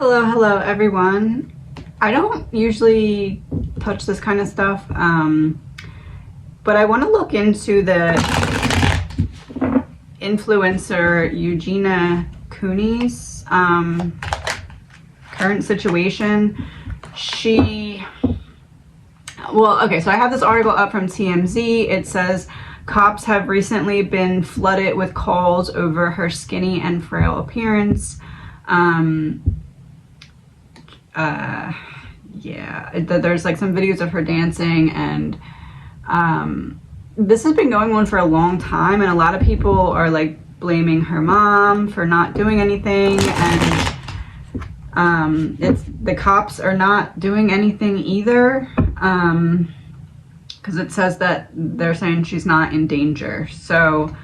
Hello everyone. I don't usually touch this kind of stuff, but I want to look into the influencer Eugenia COONEY's current situation. Okay, so I have this article up from TMZ. It says cops have recently been flooded with calls over her skinny and frail appearance. There's like some videos of her dancing, and this has been going on for a long time, and a lot of people are like blaming her mom for not doing anything, and the cops are not doing anything either, because it says that they're saying she's not in danger. So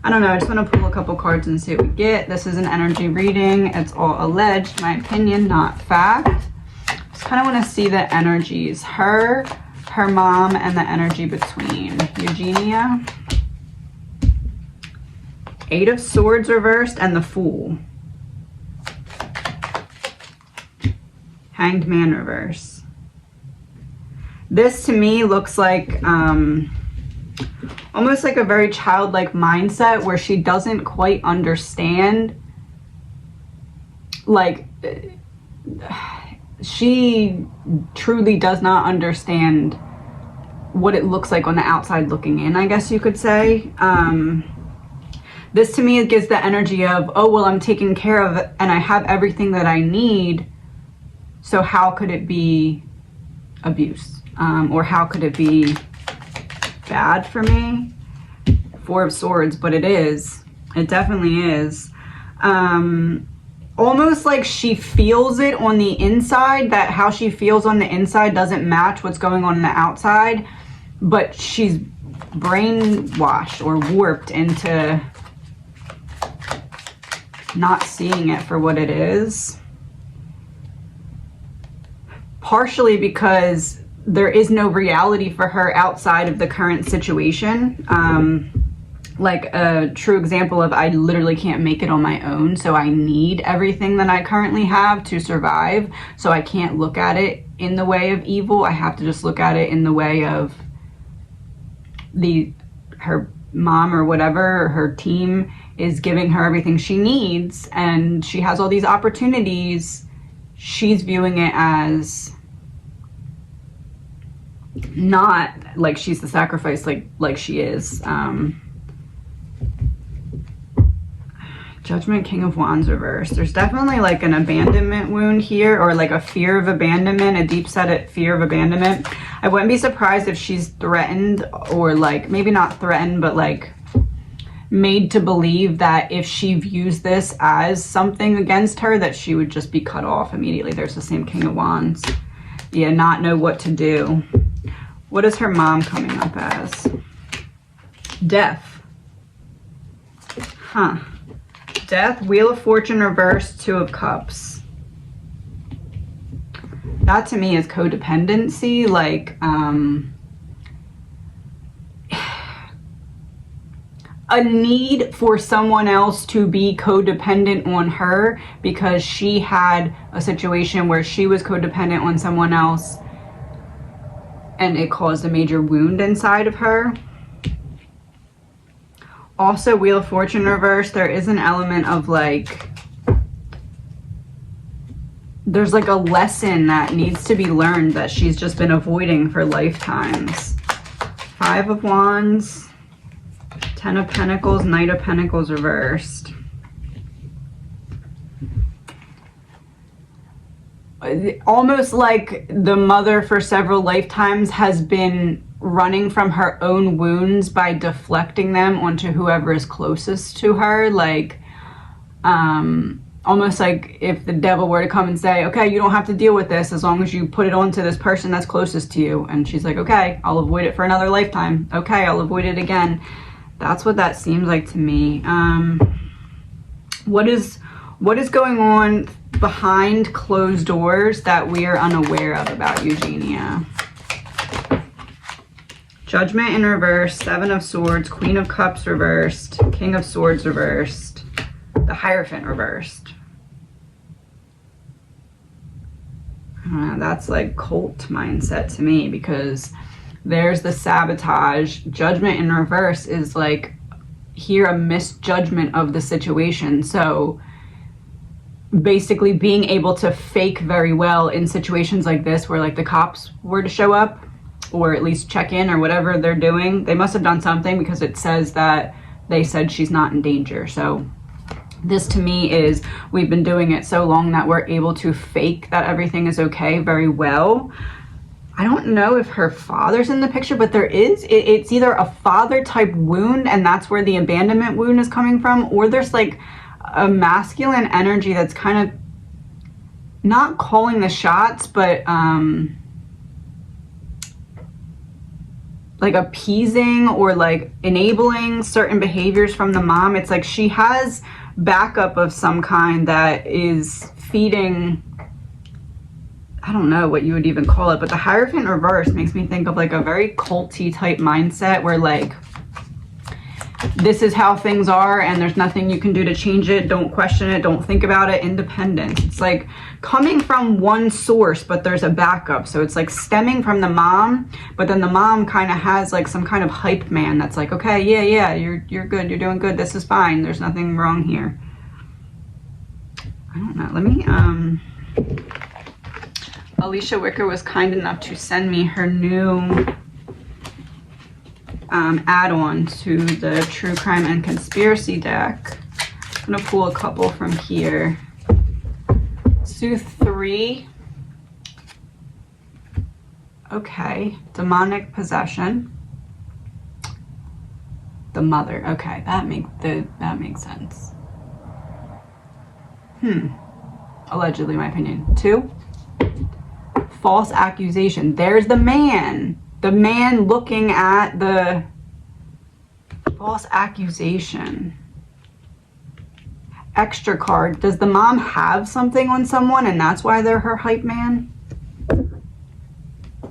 I don't know, I just want to pull a couple cards and see what we get. This is an energy reading. It's all alleged, my opinion, not fact. Just kind of want to see the energies. Her mom, and the energy between. Eugenia. Eight of Swords reversed and the Fool. Hanged Man reverse. This to me looks like almost like a very childlike mindset where she doesn't quite understand, like she truly does not understand what it looks like on the outside looking in, I guess you could say. This to me gives the energy of, oh well, I'm taken care of and I have everything that I need, so how could it be abuse, or how could it be bad for me? Four of Swords, but it is. It definitely is. Almost like she feels it on the inside, that how she feels on the inside doesn't match what's going on the outside, but she's brainwashed or warped into not seeing it for what it is. Partially because there is no reality for her outside of the current situation. Like a true example of, I literally can't make it on my own, so I need everything that I currently have to survive. So I can't look at it in the way of evil. I have to just look at it in the way of her mom or whatever, or her team is giving her everything she needs, and she has all these opportunities. She's viewing it as not like she's the sacrifice like she is. Judgment, King of Wands reversed. There's definitely like an abandonment wound here, or like a fear of abandonment, a deep-seated fear of abandonment. I wouldn't be surprised if she's threatened, or like maybe not threatened, but like made to believe that if she views this as something against her, that she would just be cut off immediately. There's the same King of Wands. Yeah, not know what to do. What is her mom coming up as? Death. Huh. Death, Wheel of Fortune reversed, Two of Cups. That to me is codependency, like a need for someone else to be codependent on her, because she had a situation where she was codependent on someone else and it caused a major wound inside of her. Also, Wheel of Fortune reversed, there is an element of like, there's like a lesson that needs to be learned that she's just been avoiding for lifetimes. Five of Wands, Ten of Pentacles, Knight of Pentacles reversed. Almost like the mother for several lifetimes has been running from her own wounds by deflecting them onto whoever is closest to her. Like, almost like if the devil were to come and say, okay, you don't have to deal with this as long as you put it onto this person that's closest to you. And she's like, okay, I'll avoid it for another lifetime. Okay, I'll avoid it again. That's what that seems like to me. What is going on behind closed doors that we are unaware of about Eugenia? Judgment in reverse, Seven of Swords, Queen of Cups reversed, King of Swords reversed, the Hierophant reversed. That's like cult mindset to me, because there's the sabotage. Judgment in reverse is like here a misjudgment of the situation. So basically being able to fake very well in situations like this where like the cops were to show up or at least check in or whatever they're doing. They must have done something, because it says that they said she's not in danger. So this to me is, we've been doing it so long that we're able to fake that everything is okay very well. I don't know if her father's in the picture, but there is, it's either a father type wound and that's where the abandonment wound is coming from, or there's like a masculine energy that's kind of not calling the shots, but like appeasing or like enabling certain behaviors from the mom. It's like she has backup of some kind that is feeding, I don't know what you would even call it, but the Hierophant reverse makes me think of like a very culty type mindset where like, this is how things are and there's nothing you can do to change it. Don't question it. Don't think about it. Independence. It's like coming from one source, but there's a backup. So it's like stemming from the mom, but then the mom kind of has like some kind of hype man that's like, okay, yeah, you're good. You're doing good. This is fine. There's nothing wrong here. I don't know. Let me, Alicia Wicker was kind enough to send me her new add-on to the True Crime and Conspiracy deck. I'm gonna pull a couple from here. Sue 3. Okay, demonic possession. The mother. Okay, that makes sense. Allegedly, my opinion. 2. False accusation. There's the man. The man looking at the false accusation. Extra card. Does the mom have something on someone and that's why they're her hype man?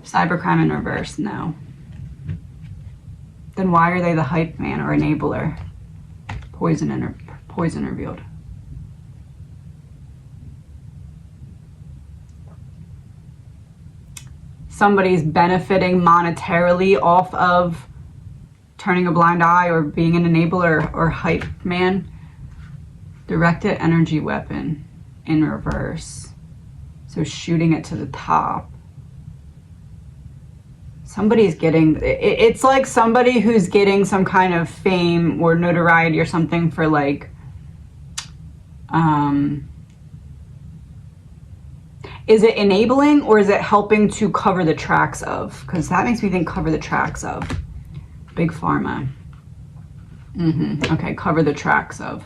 Cybercrime in reverse. No. Then why are they the hype man or enabler? Poison revealed. Somebody's benefiting monetarily off of turning a blind eye or being an enabler or hype man. Directed energy weapon in reverse. So shooting it to the top. Somebody's getting, it's like somebody who's getting some kind of fame or notoriety or something for like, is it enabling or is it helping to cover the tracks of? Because that makes me think cover the tracks of. Big Pharma. Okay, cover the tracks of.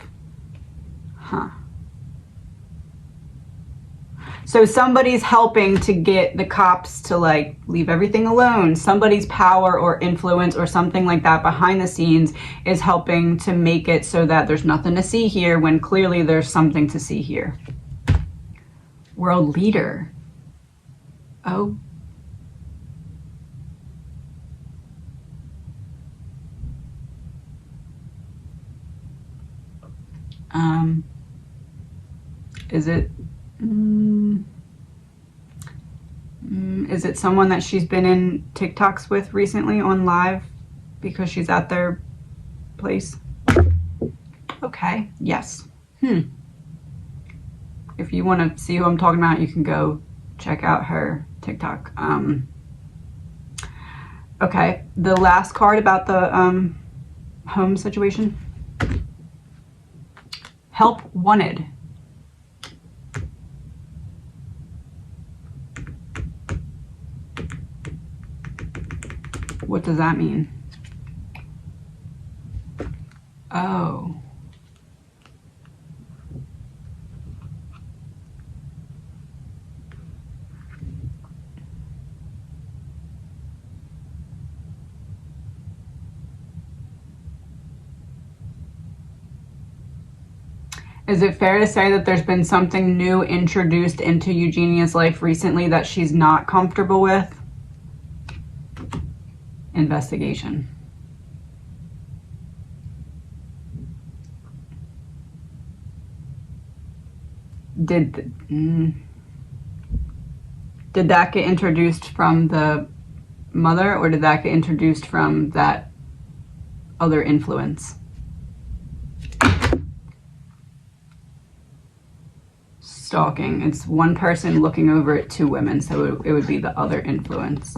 So somebody's helping to get the cops to like leave everything alone. Somebody's power or influence or something like that behind the scenes is helping to make it so that there's nothing to see here when clearly there's something to see here. World leader. Oh. Is it someone that she's been in TikToks with recently on live because she's at their place? Okay, yes. If you want to see who I'm talking about, you can go check out her TikTok. Okay, the last card about the home situation. Help wanted. What does that mean? Oh. Is it fair to say that there's been something new introduced into Eugenia's life recently that she's not comfortable with? Investigation. Did that get introduced from the mother, or did that get introduced from that other influence? Stalking. It's one person looking over at two women, so it would be the other influence.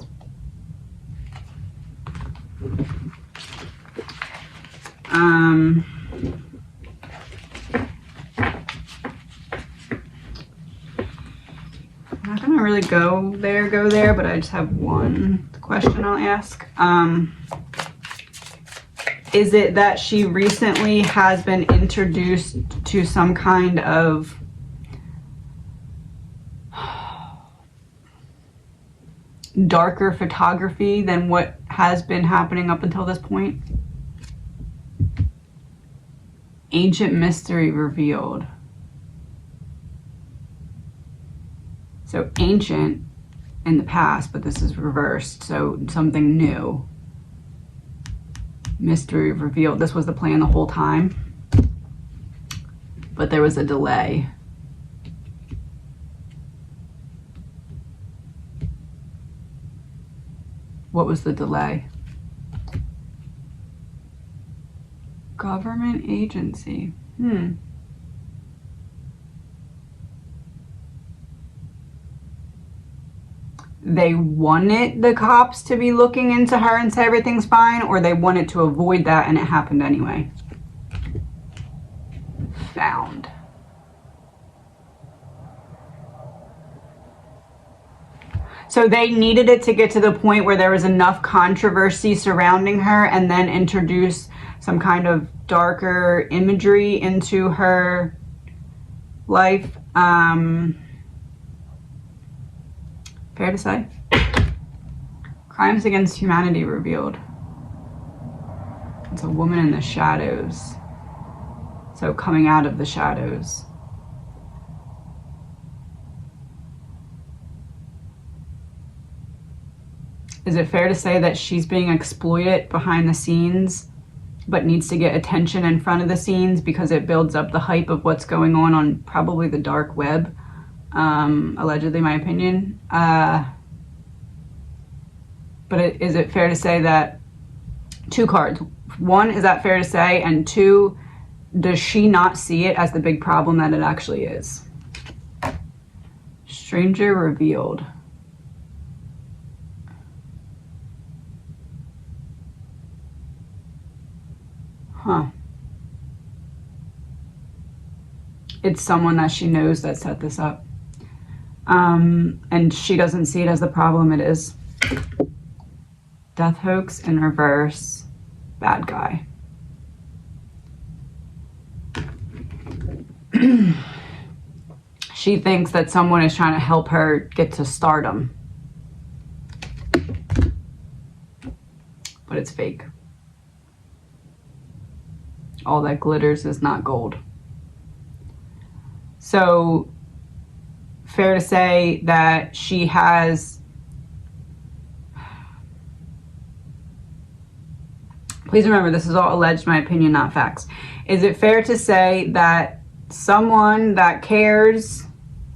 I'm not gonna really go there, but I just have one question I'll ask. Is it that she recently has been introduced to some kind of darker photography than what has been happening up until this point? Ancient mystery revealed. So ancient in the past, but this is reversed, so something new. Mystery revealed. This was the plan the whole time, but there was a delay. What was the delay? Government agency. They wanted the cops to be looking into her and say everything's fine, or they wanted to avoid that and it happened anyway? Found. So they needed it to get to the point where there was enough controversy surrounding her and then introduce some kind of darker imagery into her life. Fair to say? Crimes against humanity revealed. It's a woman in the shadows. So coming out of the shadows. Is it fair to say that she's being exploited behind the scenes, but needs to get attention in front of the scenes because it builds up the hype of what's going on probably the dark web? Allegedly, my opinion. But is it fair to say that, two cards. One, is that fair to say? And two, does she not see it as the big problem that it actually is? Stranger revealed. Huh. It's someone that she knows that set this up. And she doesn't see it as the problem it is. Death hoax in reverse. Bad guy. She thinks that someone is trying to help her get to stardom. But it's fake. All that glitters is not gold. So, fair to say that she has... Please remember, this is all alleged, my opinion, not facts. Is it fair to say that someone that cares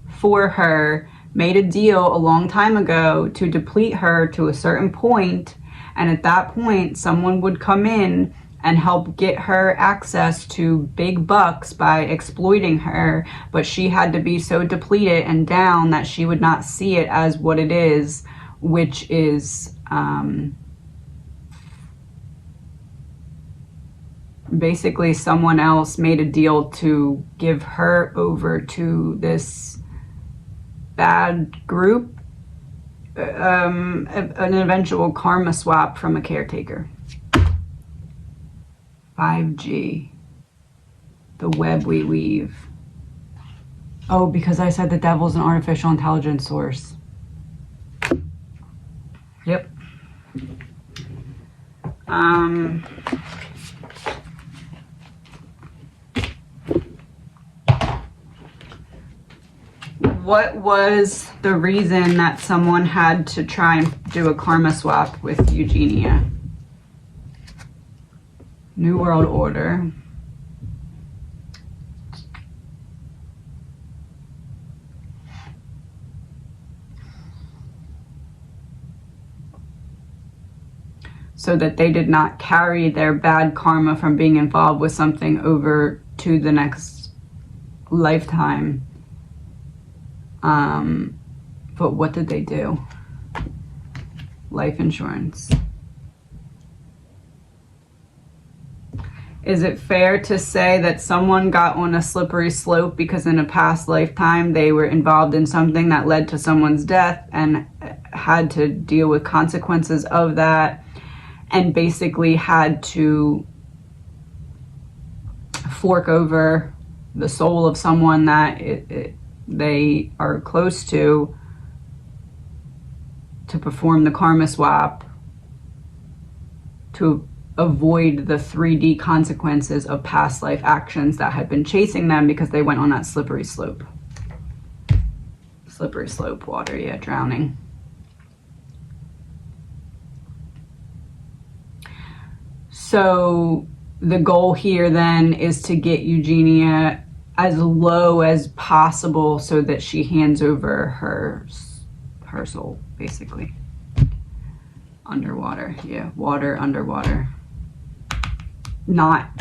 for her made a deal a long time ago to deplete her to a certain point, and at that point, someone would come in and help get her access to big bucks by exploiting her, but she had to be so depleted and down that she would not see it as what it is, which is basically someone else made a deal to give her over to this bad group, an eventual karma swap from a caretaker. 5G, the web we weave. Oh, because I said the devil's an artificial intelligence source. Yep. What was the reason that someone had to try and do a karma swap with Eugenia? New World Order. so that they did not carry their bad karma from being involved with something over to the next lifetime. But what did they do? Life insurance. Is it fair to say that someone got on a slippery slope because in a past lifetime they were involved in something that led to someone's death and had to deal with consequences of that, and basically had to fork over the soul of someone that they are close to perform the karma swap to avoid the 3D consequences of past life actions that had been chasing them because they went on that slippery slope. Slippery slope, water, yeah, drowning. So the goal here then is to get Eugenia as low as possible so that she hands over her soul, basically. Underwater, yeah, water, underwater. Not,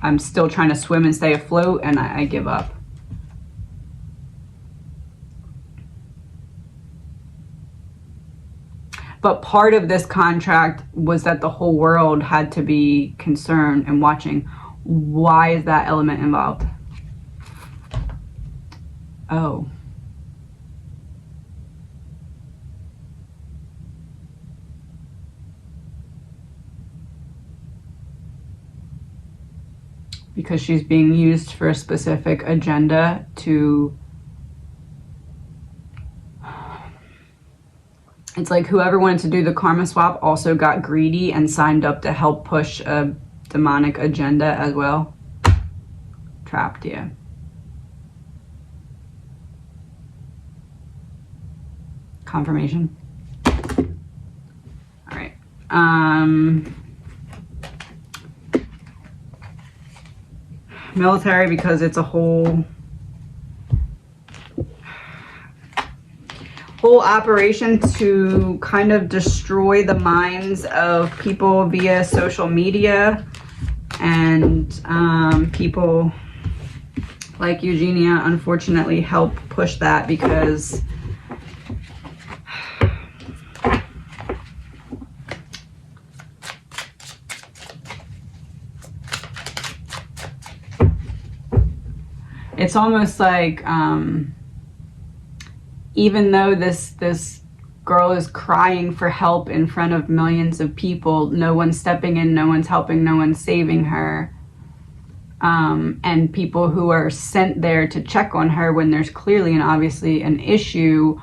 I'm still trying to swim and stay afloat, and I give up. But part of this contract was that the whole world had to be concerned and watching. Why is that element involved? Oh. Because she's being used for a specific agenda to... It's like whoever wanted to do the karma swap also got greedy and signed up to help push a demonic agenda as well. Trapped, yeah. Confirmation. All right. Military, because it's a whole operation to kind of destroy the minds of people via social media, and people like Eugenia unfortunately help push that because it's almost like even though this girl is crying for help in front of millions of people, no one's stepping in, no one's helping, no one's saving her. And people who are sent there to check on her when there's clearly and obviously an issue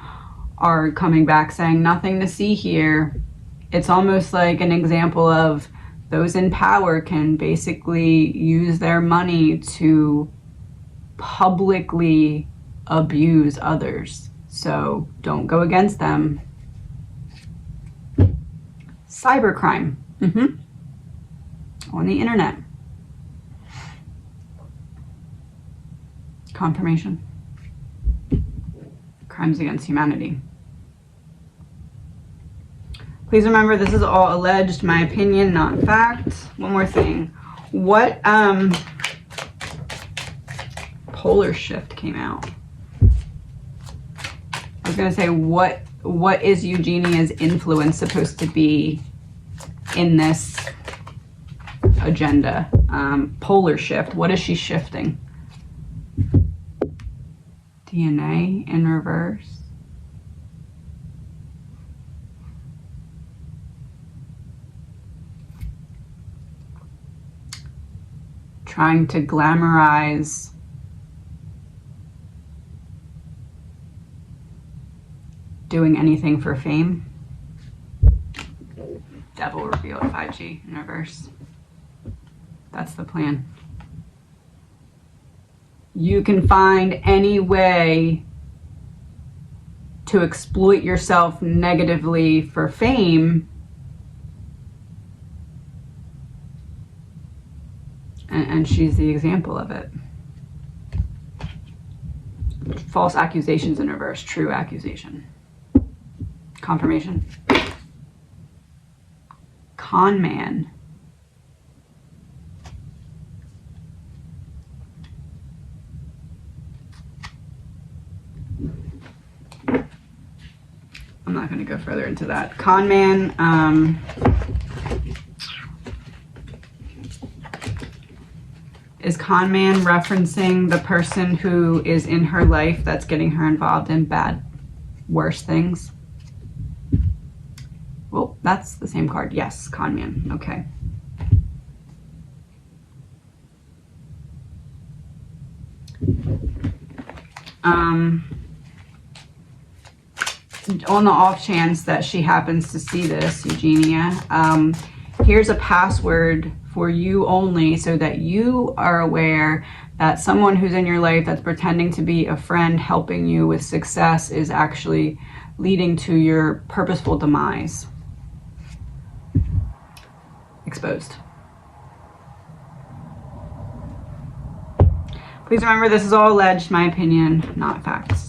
are coming back saying nothing to see here. It's almost like an example of those in power can basically use their money to publicly abuse others. So don't go against them. Cybercrime. On the internet. Confirmation. Crimes against humanity. Please remember, this is all alleged, my opinion, not fact. One more thing. What polar shift came out? I was gonna say, what is Eugenia's influence supposed to be in this agenda? Polar shift, what is she shifting? DNA in reverse. Trying to glamorize doing anything for fame. Devil revealed 5G in reverse. That's the plan. You can find any way to exploit yourself negatively for fame, and she's the example of it. False accusations in reverse, true accusation. Confirmation. con man. I'm not going to go further into that. Con man, is con man referencing the person who is in her life that's getting her involved in bad, worse things? Well, that's the same card. Yes, con man. Okay. On the off chance that she happens to see this, Eugenia, here's a password for you only, so that you are aware that someone who's in your life that's pretending to be a friend helping you with success is actually leading to your purposeful demise. Exposed. Please remember, this is all alleged, my opinion, not facts.